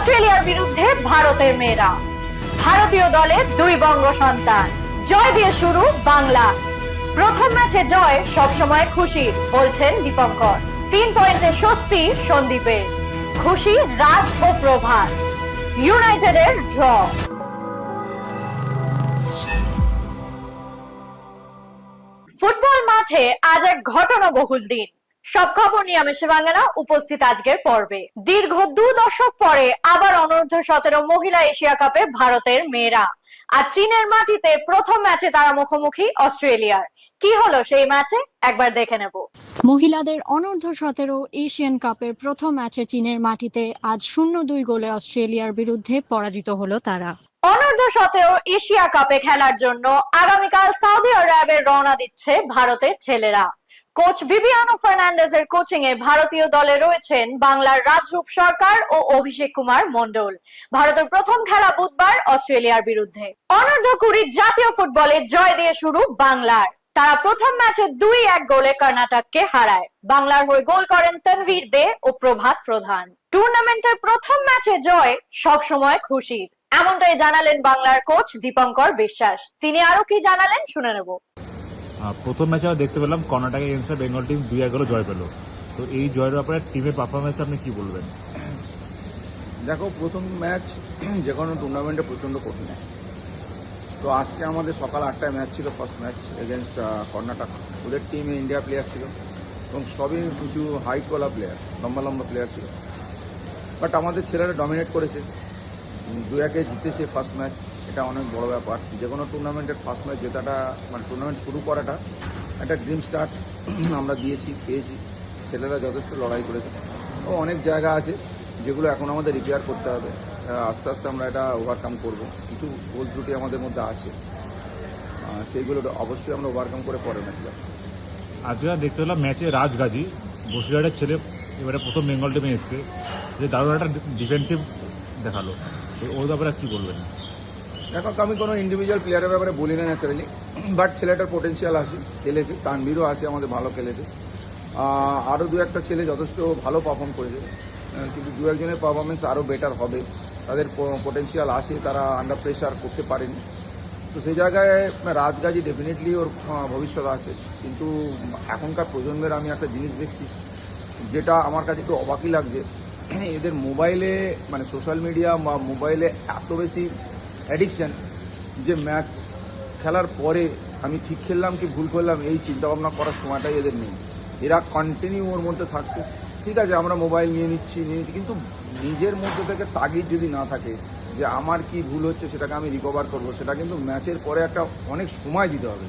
অস্ট্রেলিয়ার বিরুদ্ধে ভারতের মেয়েরা, ভারতীয় দলে দুই বঙ্গ সন্তান, জয় দিয়ে শুরু বাংলা। প্রথম ম্যাচে জয় সবসময় খুশির, বলছেন দীপঙ্কর। 3 পয়েন্টে স্বস্তি সন্দীপের, খুশি রাজ ও প্রভাত। ইউনাইটেডের ড্র। ফুটবল মাঠে আজ এক ঘটনাবহুল দিন। সব খবর নিয়ে আমি শিবাঙ্গনা উপস্থিত আজকের পর্বে। দীর্ঘ 2 দশক পরে আবার অনূর্ধ্ব-17 মহিলা এশিয়া কাপে ভারতের মেয়েরা। আর চীনের মাটিতে প্রথম ম্যাচে তারা মুখোমুখি অস্ট্রেলিয়ার। কি হলো সেই ম্যাচে একবার দেখে নেব। মহিলাদের অনূর্ধ্ব-17 এশিয়ান কাপের প্রথম ম্যাচে চীনের মাটিতে আজ 0-2 গোলে অস্ট্রেলিয়ার বিরুদ্ধে পরাজিত হলো তারা। অনূর্ধ্ব-17 এশিয়া কাপে খেলার জন্য আগামীকাল সৌদি আরবে রওনা দিচ্ছে ভারতের ছেলেরা। কোচ ভিভিয়ানো ফার্নান্ডেজের কোচিং এ ভারতীয় দলে রয়েছেন বাংলার রাজরূপ সরকার ও অভিষেক কুমার মন্ডল। ভারতের প্রথম খেলা বুধবার অস্ট্রেলিয়ার বিরুদ্ধে। অনূর্ধ্ব-20 জাতীয় ফুটবলে জয় দিয়ে শুরু বাংলার। তারা প্রথম ম্যাচে 2-1 গোলে কর্ণাটককে হারায়। বাংলার হয়ে গোল করেন তানভীর দে ও প্রভাত প্রধান। টুর্নামেন্টের প্রথম ম্যাচে জয় সবসময় খুশির, এমনটাই জানালেন বাংলার কোচ দীপঙ্কর বিশ্বাস। তিনি আরো কি জানালেন শুনে নেব। প্রথম ম্যাচে আমরা দেখতে পেলাম কর্ণাটক এগেন্স্টে বেঙ্গল টিম 2-1 গোলে জয় পেল। তো এই জয়ের ব্যাপারে টিমের পারফরমেন্স আপনি কি বলবেন? দেখো, প্রথম ম্যাচ যে কোনো টুর্নামেন্টে প্রচণ্ড কঠিন। তো আজকে আমাদের সকাল 8টায় ম্যাচ ছিল, ফার্স্ট ম্যাচ এগেনস্ট কর্ণাটক। ওদের টিমে ইন্ডিয়া প্লেয়ার ছিল এবং সবই কিছু হাইটওয়ালা প্লেয়ার, লম্বা লম্বা প্লেয়ার ছিল। বাট আমাদের ছেলেরা ডমিনেট করেছে, 2-1 জিতেছে ফার্স্ট ম্যাচ। এটা অনেক বড় ব্যাপার। যে কোনো টুর্নামেন্টের ফার্স্ট ম্যাচ জেতাটা, মানে টুর্নামেন্ট শুরু করাটা একটা ড্রিম স্টার্ট আমরা পেয়েছি। ছেলেরা যথেষ্ট লড়াই করেছে। ও অনেক জায়গা আছে যেগুলো এখন আমাদের রিপেয়ার করতে হবে। আস্তে আস্তে আমরা এটা ওভারকাম করব। কিছু ভুল ত্রুটি আমাদের মধ্যে আছে, সেইগুলো অবশ্যই আমরা ওভারকাম করে পরে ম্যাচ যাব। আজকে দেখতে পেলাম ম্যাচে রাজগাজী বসিরহাটের ছেলে এবারে প্রথম বেঙ্গল টিমে এসছে, যে দারুণ একটা ডিফেন্সিভ দেখালো। তো ওর ব্যাপারে কি বলবেন? দেখো, আমি কোনো ইন্ডিভিজুয়াল প্লেয়ারের ব্যাপারে বলি না ন্যাচারালি, বাট ছেলেটার পোটেন্সিয়াল আছে, খেলেছে। তানভীরও আছে আমাদের, ভালো খেলেছে। আরও 2-1টা ছেলে যথেষ্ট ভালো পারফর্ম করেছে, কিন্তু 2-1 জনের পারফরমেন্স আরও বেটার হবে। তাদের পোটেন্সিয়াল আছে, তারা আন্ডার প্রেশার করতে পারেনি। তো সেই জায়গায় রাজগাজী ডেফিনেটলি ওর ভবিষ্যৎ আছে। কিন্তু এখনকার প্রজন্মের আমি একটা জিনিস দেখছি যেটা আমার কাছে একটু অবাকই লাগছে। এদের মোবাইলে, মানে সোশ্যাল মিডিয়া বা মোবাইলে এত বেশি অ্যাডিকশান যে ম্যাচ খেলার পরে আমি ঠিক খেললাম কি ভুল করলাম এই চিন্তাভাবনা করার সময়টাই এদের নেই। এরা কন্টিনিউ ওর মধ্যে থাকছে। ঠিক আছে, আমরা মোবাইল নিয়ে নিচ্ছি, কিন্তু নিজের মধ্যে থেকে তাগিদ যদি না থাকে যে আমার কি ভুল হচ্ছে সেটাকে আমি রিকভার করবো, সেটা কিন্তু ম্যাচের পরে একটা অনেক সময় দিতে হবে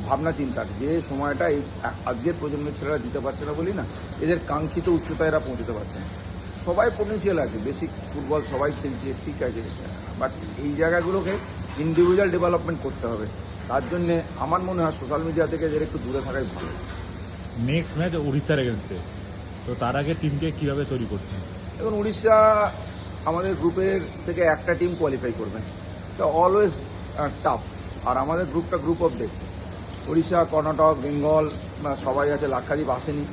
ভাবনা চিন্তার। যে সময়টা এই আজকের প্রজন্মের ছেলেরা দিতে পারছে না বলি না, এদের কাঙ্ক্ষিত উচ্চতায় এরা পৌঁছতে পারছে না। সবাই পোটেন্সিয়াল আছে, বেসিক ফুটবল সবাই খেলছে, ঠিক আছে, বাট এই জায়গাগুলোকে ইন্ডিভিজুয়াল ডেভেলপমেন্ট করতে হবে। তার জন্যে আমার মনে হয় সোশ্যাল মিডিয়া থেকে এদের একটু দূরে থাকাই ভালো। নেক্সট ম্যাচ উড়িষ্যার এগেন্স্টে, তো তার আগে টিমকে কিভাবে তৈরি করছেন? এখন উড়িষ্যা আমাদের গ্রুপের থেকে একটা টিম কোয়ালিফাই করবে, তো অলওয়েজ টাফ। আর আমাদের গ্রুপটা group of death. Orissa, Karnataka, Bengal সবাই আছে, লাক্ষাদ্বীপ আসেনি।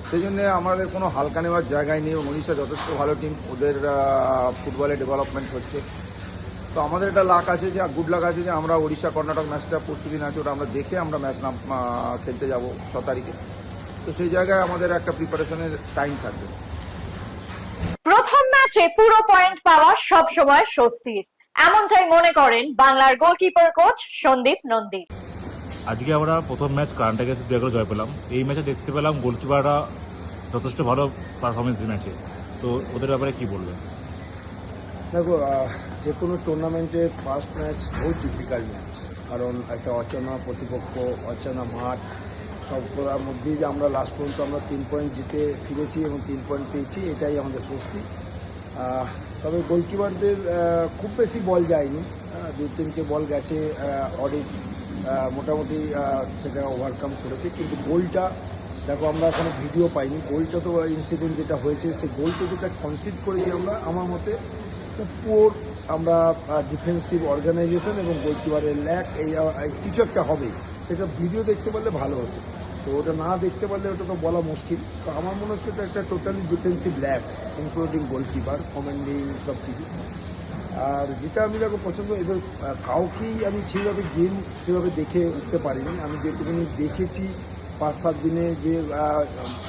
সেই জন্যে আমাদের কোনো হালকা নেওয়ার জায়গায় নেই। উড়িষ্যা যথেষ্ট ভালো টিম, ওদের ফুটবলে ডেভেলপমেন্ট হচ্ছে। তো আমাদের একটা লাক আছে, যে গুড লাক আছে যে আমরা উড়িষ্যা কর্ণাটক ম্যাচটা পরশুদিন আছে, ওটা আমরা দেখে আমরা ম্যাচ খেলতে যাব 6 তারিখে। তো সেই জায়গায় আমাদের একটা প্রিপারেশনের টাইম থাকবে। প্রথম ম্যাচে পুরো পয়েন্ট পাওয়া সব সময় স্বস্তির, এমনটাই মনে করেন বাংলার গোলকিপার কোচ সন্দীপ নন্দী। আজকে আমরা প্রথম ম্যাচ কর্ণাটক এগেন্স্টে 2-1 গোলে জয় পেলাম। এই ম্যাচে দেখতে পেলাম গোলকিপাররা যথেষ্ট ভালো পারফরমেন্স ম্যাচে। তো ওদের ব্যাপারে কি বলবেন? দেখো, যে কোনো টুর্নামেন্টের ফার্স্ট ম্যাচ বহুত ডিফিকাল্ট ম্যাচ, কারণ একটা অচেনা প্রতিপক্ষ, অচেনা মাঠ, সবগুলোর মধ্যেই যে আমরা লাস্ট পর্যন্ত আমরা 3 পয়েন্ট জিতে ফিরেছি এবং 3 পয়েন্ট পেয়েছি, এটাই আমাদের স্বস্তি। তবে গোলকিপারদের খুব বেশি বল যায়নি, 2-3টে বল গেছে অডিট, মোটামুটি সেটা ওভারকাম করেছে। কিন্তু গোলটা দেখো, আমরা এখনো ভিডিও পাইনি। গোলটা তো ইনসিডেন্ট যেটা হয়েছে, সেই গোলটা যেটা কনসিড করেছি আমরা, আমার মতে পুর আমরা ডিফেন্সিভ অর্গানাইজেশন এবং গোলকিপারের ল্যাক, এই কিছু একটা হবে, সেটা ভিডিও দেখতে পারলে ভালো হতো। তো ওটা না দেখতে পারলে ওটা তো বলা মুশকিল। তো আমার মনে হচ্ছে এটা একটা totally defensive lab, including goalkeeper, commanding সব কিছু। আর যেটা আমি দেখো পছন্দ, এবার কাউকেই আমি সেভাবে দেখে উঠতে পারিনি। আমি যেটুকুনি দেখেছি 5-7 দিনে, যে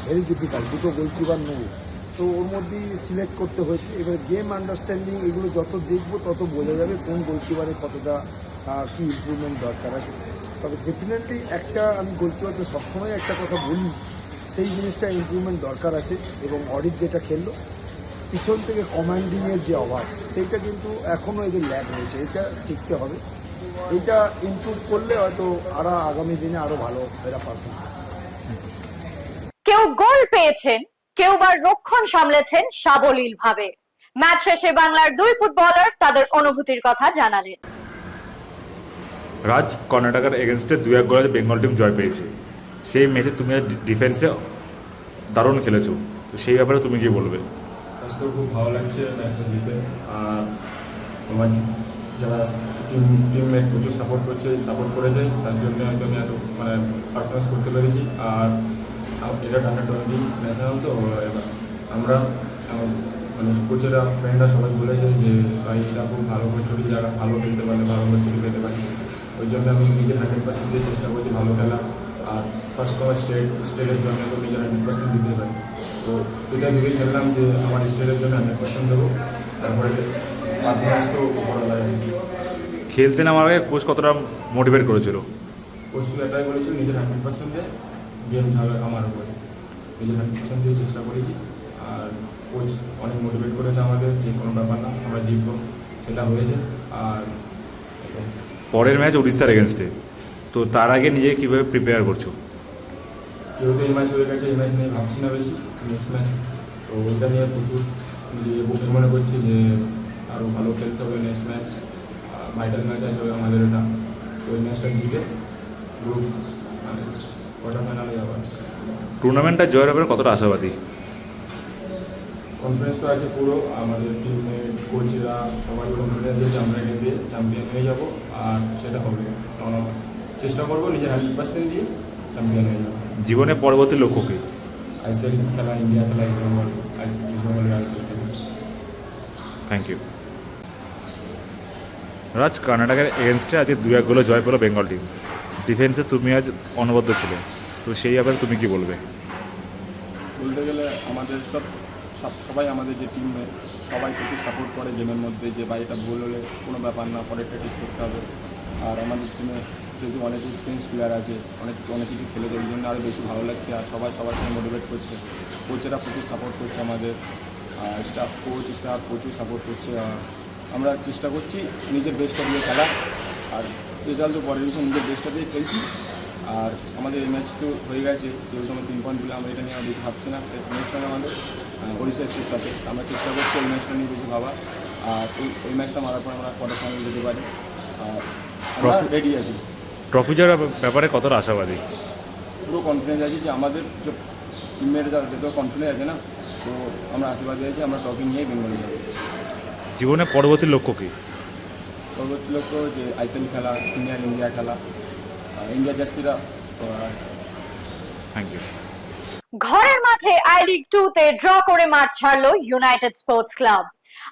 ভেরি ডিফিকাল্ট, দুটো গোলকিপার নেবো, তো ওর মধ্যেই সিলেক্ট করতে হয়েছে। এবার গেম আন্ডারস্ট্যান্ডিং এগুলো যত দেখবো তত বোঝা যাবে কোন গোলকিপারের কতটা কী ইমপ্রুভমেন্ট দরকার আছে। তবে ডেফিনেটলি একটা, আমি গোলকিপারকে সবসময় একটা কথা বলি, সেই জিনিসটা ইমপ্রুভমেন্ট দরকার আছে। এবং অডিট যেটা খেললো, পিছন থেকে কমান্ডিংয়ের যে অভাব, সেইটা কিন্তু এখনও এদের ল্যাগ রয়েছে, এটা শিখতে হবে। এটা ইমপ্রুভ করলে হয়তো আগামী দিনে আরও ভালো এরা পারফর্ম করবে। কেউ গোল পেয়েছেন, কেউ বা রক্ষণ সামলেছেন সাবলীল ভাবে। ম্যাচ শেষে বাংলার দুই ফুটবলার তাদের অনুভূতির কথা জানালেন। রাজ কর্ণাটকের এগেনস্টে 2-1 গোলে বেঙ্গল টিম জয় পেয়েছে। সেই ম্যাচে তুমি ডিফেন্সে দারুণ খেলেছো, তো সেই ব্যাপারে তুমি কি বলবে? আজকে খুব ভালো লাগছে ম্যাচটা জিতে। আর তোমার যারা টিমমেট প্রচুর সাপোর্ট করেছে, তার জন্য হয়তো আমি এত পারফরমেন্স করতে পেরেছি। আর এটা Under-20 ন্যাশনাল, তো আমরা কোচেরা, ফ্রেন্ডরা সবাই বলেছে যে ভাই এটা খুব ভালো কোচুরি, যারা ভালো খেলতে পারলে ভালো কোচুরি পেতে পারি। ওই জন্য আমি নিজের 100% দিয়ে চেষ্টা করছি ভালো খেলা। আর ফার্স্ট তোমার স্টেটের জন্য তো নিজের 100% দিতে পারি। তো এটা ভেবেই খেললাম যে আমার স্টেটের জন্য 100% দেবো। তারপরে পারফরমেন্স তো বড় লাগছে। খেলতে নামার আগে কোচ কতটা মোটিভেট করেছিল? কোচ এটাই বলেছিল নিজের 100% দিয়ে গেম ঝাড়ে আমার উপরে, নিজের 100% দিয়ে চেষ্টা করেছি। আর কোচ অনেক মোটিভেট করেছে আমাদের, যে কোনো ব্যাপার না, আমরা জিতবো, সেটা হয়েছে। আর পরের ম্যাচ উড়িষ্যার এগেনস্টে, তো তার আগে নিজে কীভাবে প্রিপেয়ার করছো? যেহেতু এই ম্যাচ হয়ে গেছে, এই ম্যাচ নিয়ে ভাবছি না বেশি, নেক্সট ম্যাচ, তো ওইটা নিয়ে প্রচুর মনে করছি যে আরও ভালো খেলতে হবে। নেক্সট ম্যাচ ভাইটাল ম্যাচ আছে আমাদের, এটা ওই ম্যাচটা জিতে গ্রুপ কোয়ার্টার ফাইনালে যাওয়ার। টুর্নামেন্টটা জয়ের ব্যাপারে কতটা আশাবাদী? কনফিডেন্স তো আছে পুরো, আমাদের টিমমেট, কোচেরা সবাই কনফিডেন্স আছে যে আমরা এটা দিয়ে চ্যাম্পিয়ন হয়ে যাব। আর সেটা হবে, কারণ চেষ্টা করবো নিজের 100% দিয়ে চ্যাম্পিয়ন হয়ে যাবো। জীবনে পরবর্তী লক্ষ্য কী? আইসিএল খেলা, ইন্ডিয়া খেলা, ইস্ট বেঙ্গলের আইসিএল খেলা। Thank you. রাজ, কর্ণাটকের এগেনস্টে আজকে 2-1 গোলে জয় পেল বেঙ্গল টিম। ডিফেন্সে তুমি আজ অনবদ্য ছিলে, তো সেই ব্যাপারে তুমি কি বলবে? বলতে গেলে আমাদের সবাই আমাদের যে টিমমেট সবাই প্রচুর সাপোর্ট করে গেমের মধ্যে, যে ভাই এটা ভুল হলে কোনো ব্যাপার না, পরেরটা ঠিক করতে হবে। আর আমাদের টিমে যেহেতু অনেক এক্সপিরিয়েন্স প্লেয়ার আছে, অনেক কিছু খেলেছে, ওই জন্য আরও বেশি ভালো লাগছে। আর সবাই সবার সঙ্গে মোটিভেট করছে, কোচেরা প্রচুর সাপোর্ট করছে আমাদের, স্টাফ প্রচুর সাপোর্ট করছে। আর আমরা চেষ্টা করছি নিজের বেস্টটা দিয়ে খেলা। আর রেজাল্ট তো পরের বিষয়, নিজের বেস্টটা দিয়ে খেলছি। আর আমাদের এই ম্যাচ তো হয়ে গেছে, যেহেতু আমরা 3 পয়েন্ট পেলে, আমরা এটা নিয়ে বেশি ভাবছি না। নেক্সট ম্যাচ আমাদের ওড়িশা এফসির সাথে, আমরা চেষ্টা করছি ওই ম্যাচটা নিয়ে বেশি ভাবা। আর ওই ম্যাচটা মারার পর আমরা কোয়ার্টার ফাইনাল যেতে পারি। আর আমরা রেডি আছি। ট্রফি জয়ের ব্যাপারে কতটা আশাবাদী? পুরো কনফিডেন্স আছি যে আমাদের যে টিমমেট যত কনফিডেন্স আছে না, তো আমরা আশীর্বাদী আছি, আমরা ট্রফি নিয়েই বেঙ্গলে যাবো। জীবনে পরবর্তী লক্ষ্য কী? পরবর্তী লক্ষ্য যে আইসিএল খেলা, সিনিয়র ইন্ডিয়া খেলা, ইন্ডিয়া জার্সিরা। Thank you. ঘরের মাঠে আই লিগ 2 তে ড্র করে মাঠ ছাড়লো ইউনাইটেড স্পোর্টস ক্লাব।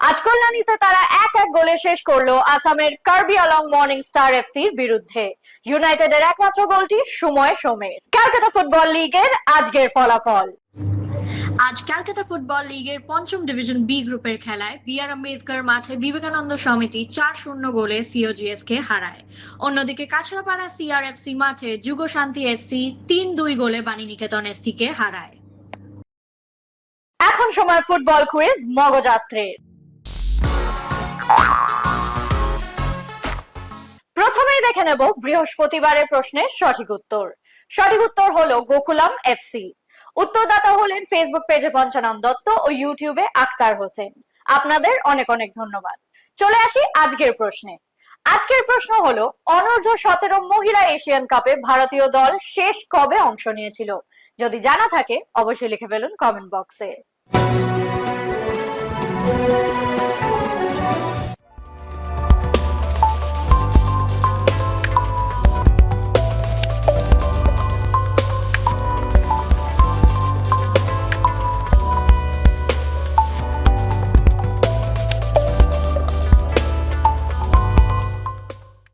আজ কল্যাণীতে তারা 1-1 গোলে শেষ করলো আসামের কার্বি আলং মর্নিং স্টার এফসির বিরুদ্ধে। ইউনাইটেডের একমাত্র গোলটি সময় সোমের। ক্যালকাটা ফুটবল লিগের আজকের ফলাফল। আজ ক্যালকাটা ফুটবল লিগের 5ম ডিভিশন বি গ্রুপের খেলায় বিআর আম্বেদকর মাঠে বিবেকানন্দ সমিতি 4-0 গোলে সিওজিএস কে হারায়। অন্যদিকে কাছড়াপাড়া সিআরএফসি মাঠে যুগশান্তি এসসি 3-2 গোলে বাণীনিকেতন এসসি কে হারায়। এখন সময় ফুটবল কুইজ মগজাস্ত্রের। প্রথমেই দেখে নেব বৃহস্পতিবারের প্রশ্নের সঠিক উত্তর। সঠিক উত্তর হলো গোকুলাম এফসি। উত্তরদাতা হলেন ফেসবুক পেজে পঞ্চানন দত্ত ও ইউটিউবে আক্তার হোসেন। আপনাদের অনেক অনেক ধন্যবাদ। চলে আসি আজকের প্রশ্নে। আজকের প্রশ্ন হলো, অনূর্ধ্ব 17 মহিলা এশিয়ান কাপে ভারতীয় দল শেষ কবে অংশ নিয়েছিল? যদি জানা থাকে অবশ্যই লিখে ফেলুন কমেন্ট বক্সে।